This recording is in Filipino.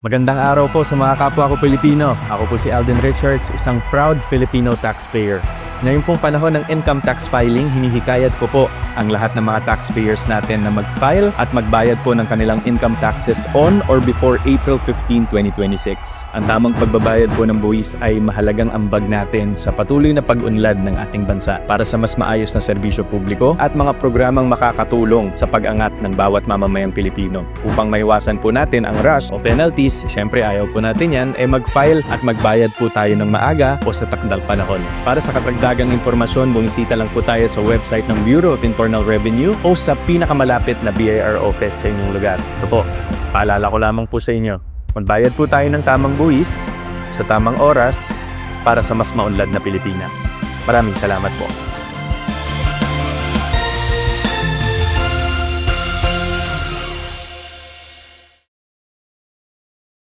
Magandang araw po sa mga kapwa ko Pilipino. Ako po si Alden Richards, isang proud Filipino taxpayer. Ngayon pong panahon ng income tax filing, hinihikayat ko po ang lahat ng mga taxpayers natin na mag-file at magbayad po ng kanilang income taxes on or before April 15, 2026. Ang tamang pagbabayad po ng buwis ay mahalagang ambag natin sa patuloy na pag-unlad ng ating bansa para sa mas maayos na serbisyo publiko at mga programang makakatulong sa pag-angat ng bawat mamamayang Pilipino. Upang maiwasan po natin ang rush o penalties, syempre ayaw po natin yan, mag-file at magbayad po tayo ng maaga o sa takdang panahon. Para sa karagdagang impormasyon, bumisita lang po tayo sa website ng Bureau of Internal Revenue o sa pinakamalapit na BIR office sa inyong lugar. Ito po, paalala ko lamang po sa inyo, magbayad po tayo ng tamang buwis sa tamang oras para sa mas maunlad na Pilipinas. Maraming salamat po.